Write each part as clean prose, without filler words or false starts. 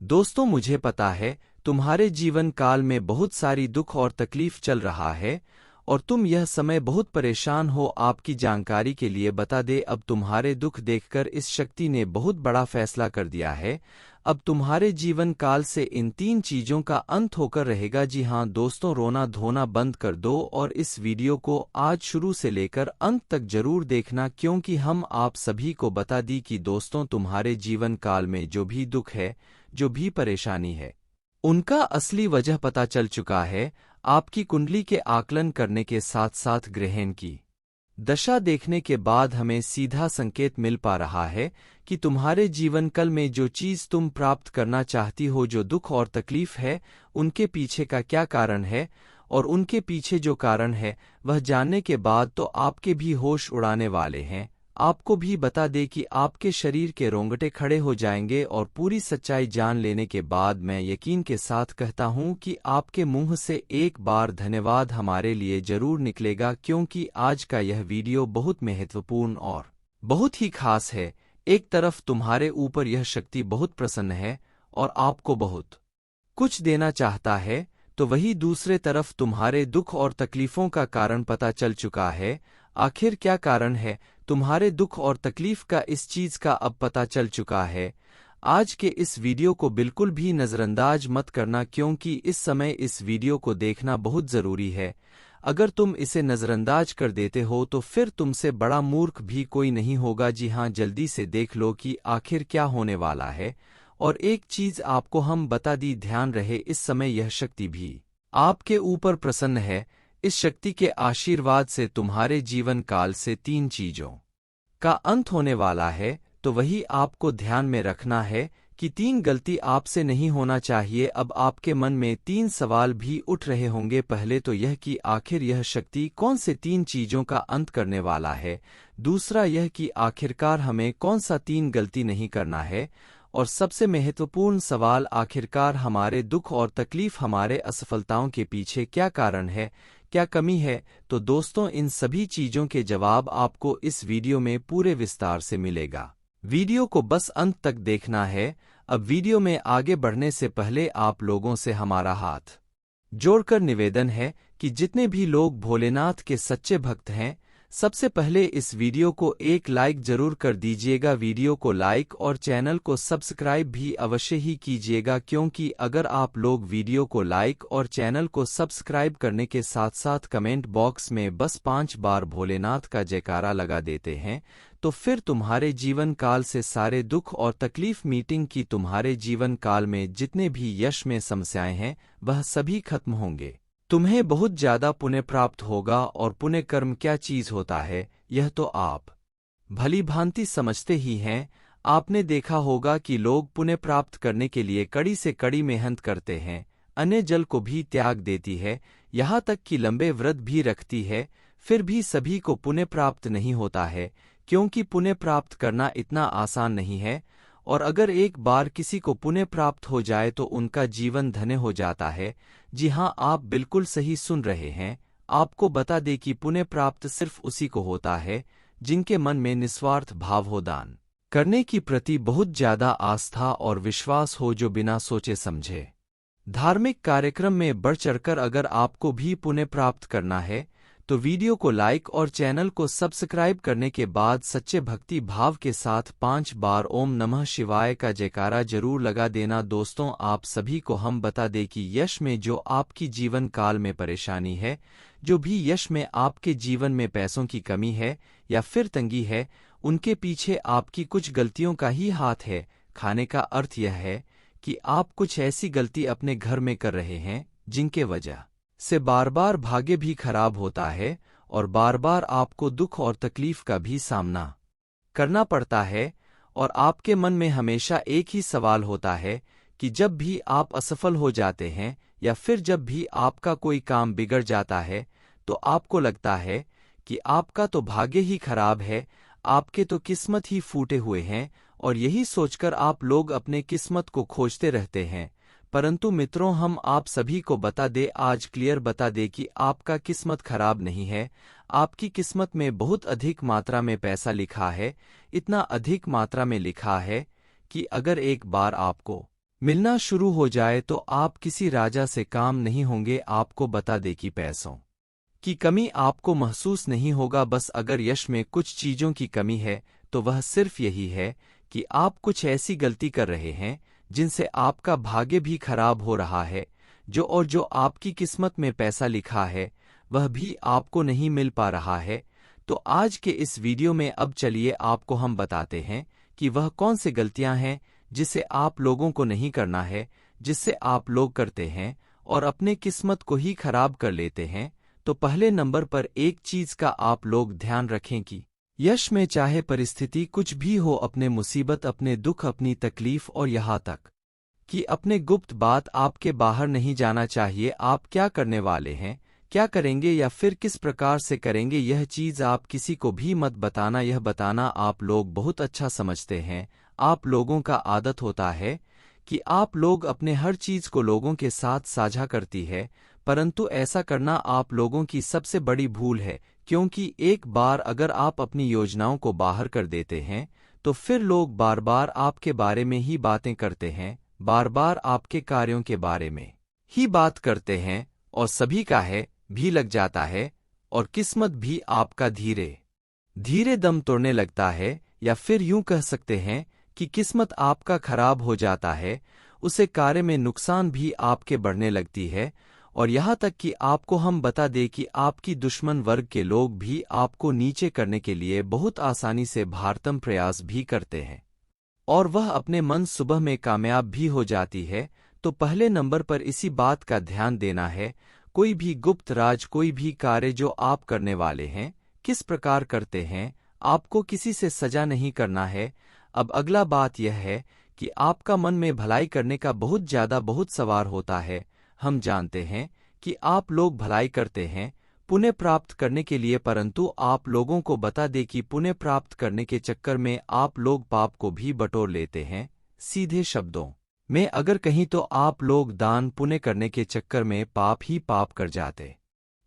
दोस्तों, मुझे पता है तुम्हारे जीवन काल में बहुत सारी दुख और तकलीफ चल रहा है और तुम यह समय बहुत परेशान हो। आपकी जानकारी के लिए बता दे, अब तुम्हारे दुख देखकर इस शक्ति ने बहुत बड़ा फैसला कर दिया है। अब तुम्हारे जीवन काल से इन 3 चीजों का अंत होकर रहेगा। जी हाँ दोस्तों, रोना धोना बंद कर दो और इस वीडियो को आज शुरू से लेकर अंत तक जरूर देखना, क्योंकि हम आप सभी को बता दी कि दोस्तों, तुम्हारे जीवन काल में जो भी दुख है, जो भी परेशानी है, उनका असली वजह पता चल चुका है। आपकी कुंडली के आकलन करने के साथ साथ ग्रहण की दशा देखने के बाद हमें सीधा संकेत मिल पा रहा है कि तुम्हारे जीवन काल में जो चीज तुम प्राप्त करना चाहती हो, जो दुख और तकलीफ है, उनके पीछे का क्या कारण है। और उनके पीछे जो कारण है वह जानने के बाद तो आपके भी होश उड़ाने वाले हैं। आपको भी बता दे कि आपके शरीर के रोंगटे खड़े हो जाएंगे और पूरी सच्चाई जान लेने के बाद मैं यकीन के साथ कहता हूं कि आपके मुंह से एक बार धन्यवाद हमारे लिए जरूर निकलेगा, क्योंकि आज का यह वीडियो बहुत महत्वपूर्ण और बहुत ही खास है। एक तरफ तुम्हारे ऊपर यह शक्ति बहुत प्रसन्न है और आपको बहुत कुछ देना चाहता है, तो वही दूसरे तरफ तुम्हारे दुख और तकलीफों का कारण पता चल चुका है। आखिर क्या कारण है तुम्हारे दुख और तकलीफ का, इस चीज का अब पता चल चुका है। आज के इस वीडियो को बिल्कुल भी नजरअंदाज मत करना, क्योंकि इस समय इस वीडियो को देखना बहुत जरूरी है। अगर तुम इसे नजरअंदाज कर देते हो तो फिर तुमसे बड़ा मूर्ख भी कोई नहीं होगा। जी हाँ, जल्दी से देख लो कि आखिर क्या होने वाला है। और एक चीज आपको हम बता दी, ध्यान रहे, इस समय यह शक्ति भी आपके ऊपर प्रसन्न है। इस शक्ति के आशीर्वाद से तुम्हारे जीवन काल से 3 चीजों का अंत होने वाला है। तो वही आपको ध्यान में रखना है कि 3 गलती आपसे नहीं होना चाहिए। अब आपके मन में 3 सवाल भी उठ रहे होंगे। पहले तो यह कि आखिर यह शक्ति कौन से 3 चीजों का अंत करने वाला है। दूसरा यह कि आखिरकार हमें कौन सा 3 गलती नहीं करना है। और सबसे महत्वपूर्ण सवाल, आखिरकार हमारे दुख और तकलीफ, हमारे असफलताओं के पीछे क्या कारण है, क्या कमी है। तो दोस्तों, इन सभी चीजों के जवाब आपको इस वीडियो में पूरे विस्तार से मिलेगा। वीडियो को बस अंत तक देखना है। अब वीडियो में आगे बढ़ने से पहले आप लोगों से हमारा हाथ जोड़कर निवेदन है कि जितने भी लोग भोलेनाथ के सच्चे भक्त हैं, सबसे पहले इस वीडियो को एक लाइक जरूर कर दीजिएगा। वीडियो को लाइक और चैनल को सब्सक्राइब भी अवश्य ही कीजिएगा, क्योंकि अगर आप लोग वीडियो को लाइक और चैनल को सब्सक्राइब करने के साथ साथ कमेंट बॉक्स में बस 5 बार भोलेनाथ का जयकारा लगा देते हैं, तो फिर तुम्हारे जीवन काल से सारे दुख और तकलीफ मीटिंग की, तुम्हारे जीवन काल में जितने भी यश में समस्याएं हैं, वह सभी खत्म होंगे। तुम्हें बहुत ज्यादा पुण्य प्राप्त होगा। और पुण्य कर्म क्या चीज होता है, यह तो आप भली भांति समझते ही हैं। आपने देखा होगा कि लोग पुण्य प्राप्त करने के लिए कड़ी से कड़ी मेहनत करते हैं, अन्य जल को भी त्याग देती है, यहाँ तक कि लंबे व्रत भी रखती है, फिर भी सभी को पुण्य प्राप्त नहीं होता है, क्योंकि पुण्य प्राप्त करना इतना आसान नहीं है। और अगर एक बार किसी को पुण्य प्राप्त हो जाए तो उनका जीवन धन्य हो जाता है। जी हाँ, आप बिल्कुल सही सुन रहे हैं। आपको बता दें कि पुण्य प्राप्त सिर्फ उसी को होता है जिनके मन में निस्वार्थ भाव हो, दान करने की प्रति बहुत ज्यादा आस्था और विश्वास हो, जो बिना सोचे समझे धार्मिक कार्यक्रम में बढ़ चढ़कर अगर आपको भी पुण्य प्राप्त करना है, तो वीडियो को लाइक और चैनल को सब्सक्राइब करने के बाद सच्चे भक्ति भाव के साथ 5 बार ओम नमः शिवाय का जयकारा जरूर लगा देना। दोस्तों, आप सभी को हम बता दें कि यश में जो आपकी जीवन काल में परेशानी है, जो भी यश में आपके जीवन में पैसों की कमी है या फिर तंगी है, उनके पीछे आपकी कुछ गलतियों का ही हाथ है। खाने का अर्थ यह है कि आप कुछ ऐसी गलती अपने घर में कर रहे हैं जिनके वजह से बार बार भाग्य भी खराब होता है और बार बार आपको दुख और तकलीफ का भी सामना करना पड़ता है। और आपके मन में हमेशा एक ही सवाल होता है कि जब भी आप असफल हो जाते हैं या फिर जब भी आपका कोई काम बिगड़ जाता है, तो आपको लगता है कि आपका तो भाग्य ही खराब है, आपके तो किस्मत ही फूटे हुए हैं। और यही सोचकर आप लोग अपने किस्मत को खोजते रहते हैं। परंतु मित्रों, हम आप सभी को बता दे, आज क्लियर बता दे कि आपका किस्मत खराब नहीं है। आपकी किस्मत में बहुत अधिक मात्रा में पैसा लिखा है, इतना अधिक मात्रा में लिखा है कि अगर एक बार आपको मिलना शुरू हो जाए तो आप किसी राजा से काम नहीं होंगे। आपको बता दे कि पैसों की कमी आपको महसूस नहीं होगा। बस अगर यश में कुछ चीजों की कमी है तो वह सिर्फ यही है कि आप कुछ ऐसी गलती कर रहे हैं जिनसे आपका भाग्य भी खराब हो रहा है। जो आपकी किस्मत में पैसा लिखा है वह भी आपको नहीं मिल पा रहा है। तो आज के इस वीडियो में अब चलिए आपको हम बताते हैं कि वह कौन सी गलतियां हैं जिसे आप लोगों को नहीं करना है, जिससे आप लोग करते हैं और अपने किस्मत को ही खराब कर लेते हैं। तो पहले नंबर पर एक चीज का आप लोग ध्यान रखें कि यश में चाहे परिस्थिति कुछ भी हो, अपने मुसीबत, अपने दुख, अपनी तकलीफ और यहाँ तक कि अपने गुप्त बात आपके बाहर नहीं जाना चाहिए। आप क्या करने वाले हैं, क्या करेंगे या फिर किस प्रकार से करेंगे, यह चीज आप किसी को भी मत बताना। यह बताना आप लोग बहुत अच्छा समझते हैं। आप लोगों का आदत होता है कि आप लोग अपने हर चीज को लोगों के साथ साझा करती है, परंतु ऐसा करना आप लोगों की सबसे बड़ी भूल है। क्योंकि एक बार अगर आप अपनी योजनाओं को बाहर कर देते हैं तो फिर लोग बार बार आपके बारे में ही बातें करते हैं, बार बार आपके कार्यों के बारे में ही बात करते हैं और सभी का है भी लग जाता है और किस्मत भी आपका धीरे धीरे दम तोड़ने लगता है, या फिर यूं कह सकते हैं कि किस्मत आपका खराब हो जाता है। उसे कार्य में नुकसान भी आपके बढ़ने लगती है और यहाँ तक कि आपको हम बता दें कि आपकी दुश्मन वर्ग के लोग भी आपको नीचे करने के लिए बहुत आसानी से भारतम प्रयास भी करते हैं और वह अपने मन सुबह में कामयाब भी हो जाती है। तो पहले नंबर पर इसी बात का ध्यान देना है। कोई भी गुप्त राज, कोई भी कार्य जो आप करने वाले हैं, किस प्रकार करते हैं, आपको किसी से सजा नहीं करना है। अब अगला बात यह है कि आपका मन में भलाई करने का बहुत सवार होता है। हम जानते हैं कि आप लोग भलाई करते हैं पुण्य प्राप्त करने के लिए, परंतु आप लोगों को बता दें कि पुण्य प्राप्त करने के चक्कर में आप लोग पाप को भी बटोर लेते हैं। सीधे शब्दों में अगर कहीं तो आप लोग दान पुण्य करने के चक्कर में पाप ही पाप कर जाते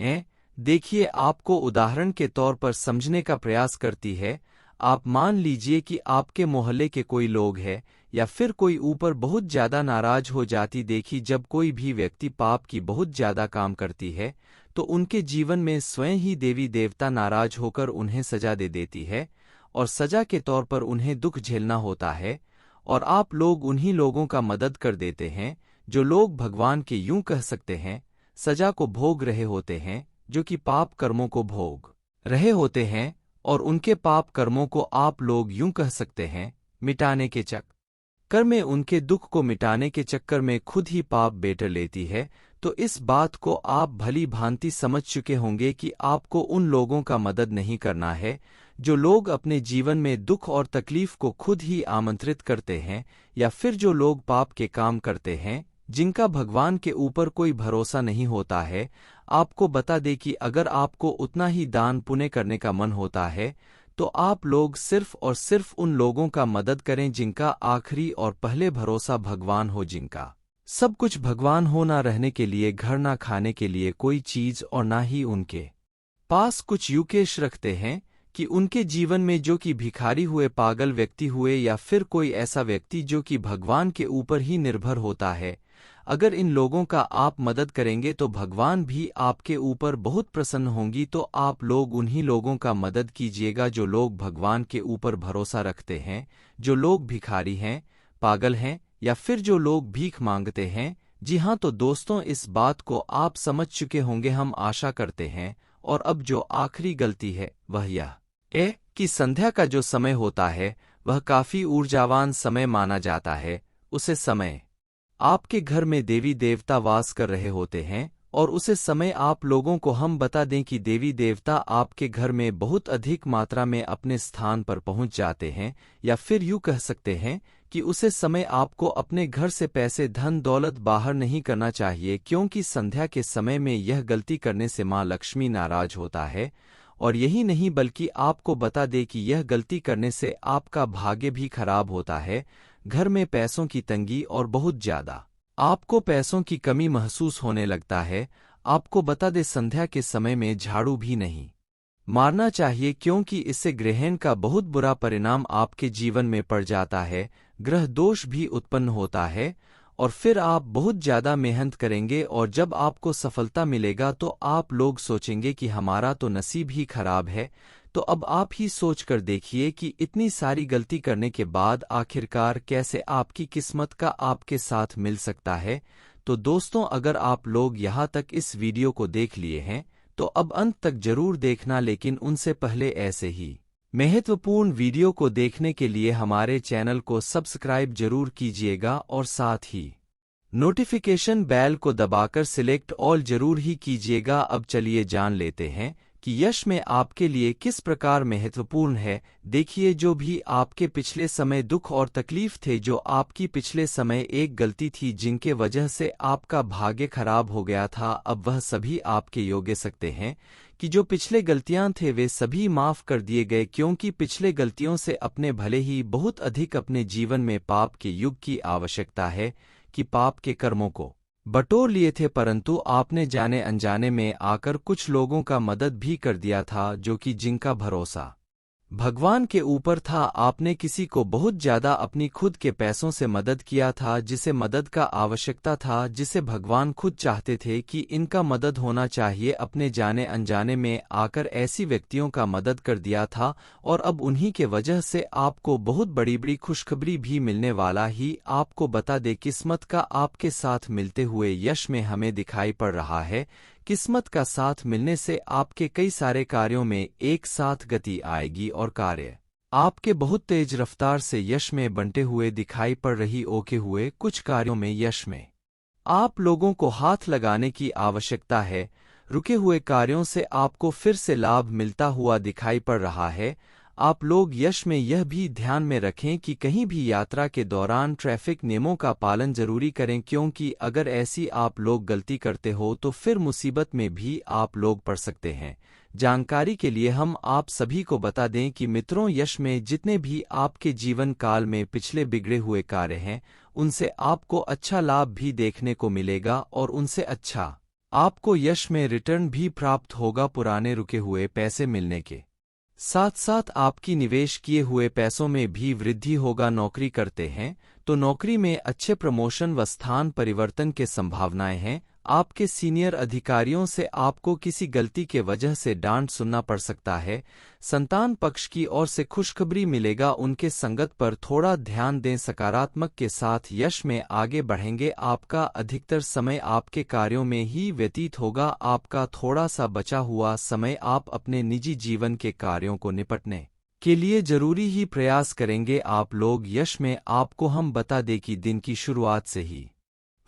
हैं। देखिए, आपको उदाहरण के तौर पर समझने का प्रयास करती है। आप मान लीजिए कि आपके मोहल्ले के कोई लोग हैं या फिर कोई ऊपर बहुत ज्यादा नाराज हो जाती देखी। जब कोई भी व्यक्ति पाप की बहुत ज्यादा काम करती है तो उनके जीवन में स्वयं ही देवी देवता नाराज होकर उन्हें सजा दे देती है और सजा के तौर पर उन्हें दुख झेलना होता है। और आप लोग उन्हीं लोगों का मदद कर देते हैं जो लोग भगवान के यूं कह सकते हैं सजा को भोग रहे होते हैं, जो कि पाप कर्मों को भोग रहे होते हैं और उनके पाप कर्मों को आप लोग यूं कह सकते हैं मिटाने के चक्कर में, उनके दुख को मिटाने के चक्कर में खुद ही पाप बेटर लेती है। तो इस बात को आप भली भांति समझ चुके होंगे कि आपको उन लोगों का मदद नहीं करना है जो लोग अपने जीवन में दुख और तकलीफ को खुद ही आमंत्रित करते हैं, या फिर जो लोग पाप के काम करते हैं जिनका भगवान के ऊपर कोई भरोसा नहीं होता है। आपको बता दें कि अगर आपको उतना ही दान पुण्य करने का मन होता है तो आप लोग सिर्फ और सिर्फ उन लोगों का मदद करें जिनका आखिरी और पहले भरोसा भगवान हो, जिनका सब कुछ भगवान हो, ना रहने के लिए घर, ना खाने के लिए कोई चीज और ना ही उनके पास कुछ युकेश रखते हैं कि उनके जीवन में जो कि भिखारी हुए, पागल व्यक्ति हुए या फिर कोई ऐसा व्यक्ति जो कि भगवान के ऊपर ही निर्भर होता है। अगर इन लोगों का आप मदद करेंगे तो भगवान भी आपके ऊपर बहुत प्रसन्न होंगी। तो आप लोग उन्हीं लोगों का मदद कीजिएगा जो लोग भगवान के ऊपर भरोसा रखते हैं, जो लोग भिखारी हैं, पागल हैं या फिर जो लोग भीख मांगते हैं। जी हाँ, तो दोस्तों, इस बात को आप समझ चुके होंगे, हम आशा करते हैं। और अब जो आखिरी गलती है वह यह है कि संध्या का जो समय होता है वह काफी ऊर्जावान समय माना जाता है। उसे समय आपके घर में देवी देवता वास कर रहे होते हैं और उसे समय आप लोगों को हम बता दें कि देवी देवता आपके घर में बहुत अधिक मात्रा में अपने स्थान पर पहुंच जाते हैं, या फिर यूं कह सकते हैं कि उसे समय आपको अपने घर से पैसे, धन दौलत बाहर नहीं करना चाहिए, क्योंकि संध्या के समय में यह गलती करने से माँ लक्ष्मी नाराज होता है। और यही नहीं बल्कि आपको बता दे कि यह गलती करने से आपका भाग्य भी खराब होता है। घर में पैसों की तंगी और बहुत ज्यादा आपको पैसों की कमी महसूस होने लगता है। आपको बता दे संध्या के समय में झाड़ू भी नहीं मारना चाहिए, क्योंकि इससे ग्रहण का बहुत बुरा परिणाम आपके जीवन में पड़ जाता है। ग्रह दोष भी उत्पन्न होता है और फिर आप बहुत ज़्यादा मेहनत करेंगे और जब आपको सफलता मिलेगा तो आप लोग सोचेंगे कि हमारा तो नसीब ही खराब है। तो अब आप ही सोच कर देखिए कि इतनी सारी गलती करने के बाद आखिरकार कैसे आपकी किस्मत का आपके साथ मिल सकता है। तो दोस्तों, अगर आप लोग यहाँ तक इस वीडियो को देख लिए हैं तो अब अंत तक जरूर देखना, लेकिन उनसे पहले ऐसे ही महत्वपूर्ण वीडियो को देखने के लिए हमारे चैनल को सब्सक्राइब जरूर कीजिएगा और साथ ही नोटिफिकेशन बेल को दबाकर सिलेक्ट ऑल जरूर ही कीजिएगा। अब चलिए जान लेते हैं कि यश में आपके लिए किस प्रकार महत्वपूर्ण है। देखिए, जो भी आपके पिछले समय दुख और तकलीफ थे, जो आपकी पिछले समय एक गलती थी जिनके वजह से आपका भाग्य खराब हो गया था, अब वह सभी आपके योग्य सकते हैं कि जो पिछले गलतियां थे वे सभी माफ कर दिए गए, क्योंकि पिछले गलतियों से अपने भले ही बहुत अधिक अपने जीवन में पाप के युग की आवश्यकता है कि पाप के कर्मों को बटोर लिए थे, परंतु आपने जाने अनजाने में आकर कुछ लोगों का मदद भी कर दिया था, जो कि जिनका भरोसा भगवान के ऊपर था। आपने किसी को बहुत ज्यादा अपनी खुद के पैसों से मदद किया था, जिसे मदद का आवश्यकता था, जिसे भगवान खुद चाहते थे कि इनका मदद होना चाहिए। अपने जाने अनजाने में आकर ऐसी व्यक्तियों का मदद कर दिया था और अब उन्हीं के वजह से आपको बहुत बड़ी बड़ी खुशखबरी भी मिलने वाला ही। आपको बता दे, किस्मत का आपके साथ मिलते हुए यश में हमें दिखाई पड़ रहा है। किस्मत का साथ मिलने से आपके कई सारे कार्यों में एक साथ गति आएगी और कार्य आपके बहुत तेज रफ्तार से यश में बंटे हुए दिखाई पड़ रही। ओके हुए कुछ कार्यों में यश में आप लोगों को हाथ लगाने की आवश्यकता है। रुके हुए कार्यों से आपको फिर से लाभ मिलता हुआ दिखाई पड़ रहा है। आप लोग यश में यह भी ध्यान में रखें कि कहीं भी यात्रा के दौरान ट्रैफिक नियमों का पालन जरूरी करें, क्योंकि अगर ऐसी आप लोग गलती करते हो तो फिर मुसीबत में भी आप लोग पड़ सकते हैं। जानकारी के लिए हम आप सभी को बता दें कि मित्रों, यश में जितने भी आपके जीवन काल में पिछले बिगड़े हुए कार्य हैं, उनसे आपको अच्छा लाभ भी देखने को मिलेगा और उनसे अच्छा आपको यश में रिटर्न भी प्राप्त होगा। पुराने रुके हुए पैसे मिलने के साथ साथ आपकी निवेश किए हुए पैसों में भी वृद्धि होगा। नौकरी करते हैं तो नौकरी में अच्छे प्रमोशन व स्थान परिवर्तन के संभावनाएं हैं। आपके सीनियर अधिकारियों से आपको किसी गलती के वजह से डांट सुनना पड़ सकता है। संतान पक्ष की ओर से खुशखबरी मिलेगा, उनके संगत पर थोड़ा ध्यान दें। सकारात्मक के साथ यश में आगे बढ़ेंगे। आपका अधिकतर समय आपके कार्यों में ही व्यतीत होगा। आपका थोड़ा सा बचा हुआ समय आप अपने निजी जीवन के कार्यों को निपटने के लिए जरूरी ही प्रयास करेंगे। आप लोग यश में आपको हम बता दें कि दिन की शुरुआत से ही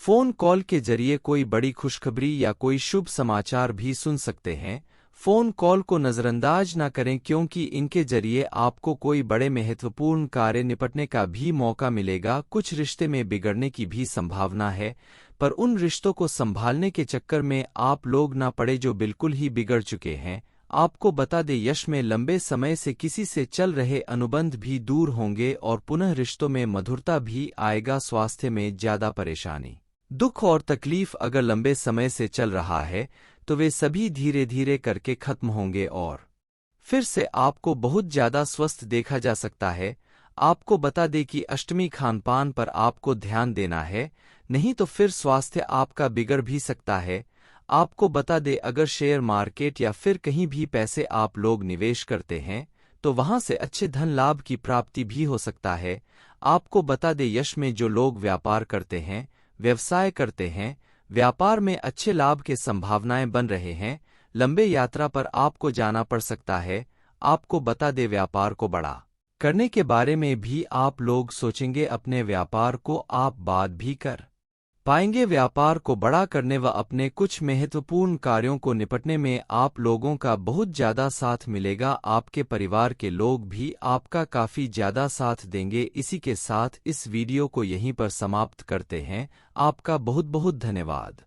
फोन कॉल के जरिए कोई बड़ी खुशखबरी या कोई शुभ समाचार भी सुन सकते हैं। फोन कॉल को नजरअंदाज न करें, क्योंकि इनके जरिए आपको कोई बड़े महत्वपूर्ण कार्य निपटने का भी मौका मिलेगा। कुछ रिश्ते में बिगड़ने की भी संभावना है, पर उन रिश्तों को संभालने के चक्कर में आप लोग न पड़े जो बिल्कुल ही बिगड़ चुके हैं। आपको बता दे, यश में लंबे समय से किसी से चल रहे अनुबंध भी दूर होंगे और पुनः रिश्तों में मधुरता भी आएगा। स्वास्थ्य में ज्यादा परेशानी, दुख और तकलीफ अगर लंबे समय से चल रहा है तो वे सभी धीरे धीरे करके खत्म होंगे और फिर से आपको बहुत ज्यादा स्वस्थ देखा जा सकता है। आपको बता दें कि अष्टमी खानपान पर आपको ध्यान देना है, नहीं तो फिर स्वास्थ्य आपका बिगड़ भी सकता है। आपको बता दें, अगर शेयर मार्केट या फिर कहीं भी पैसे आप लोग निवेश करते हैं तो वहां से अच्छे धन लाभ की प्राप्ति भी हो सकता है। आपको बता दें, यश में जो लोग व्यापार करते हैं, व्यवसाय करते हैं, व्यापार में अच्छे लाभ के संभावनाएं बन रहे हैं। लंबे यात्रा पर आपको जाना पड़ सकता है। आपको बता दे, व्यापार को बड़ा करने के बारे में भी आप लोग सोचेंगे। अपने व्यापार को आप बाद भी कर पाएंगे। व्यापार को बड़ा करने व अपने कुछ महत्वपूर्ण कार्यों को निपटने में आप लोगों का बहुत ज्यादा साथ मिलेगा। आपके परिवार के लोग भी आपका काफी ज्यादा साथ देंगे। इसी के साथ इस वीडियो को यहीं पर समाप्त करते हैं। आपका बहुत बहुत धन्यवाद।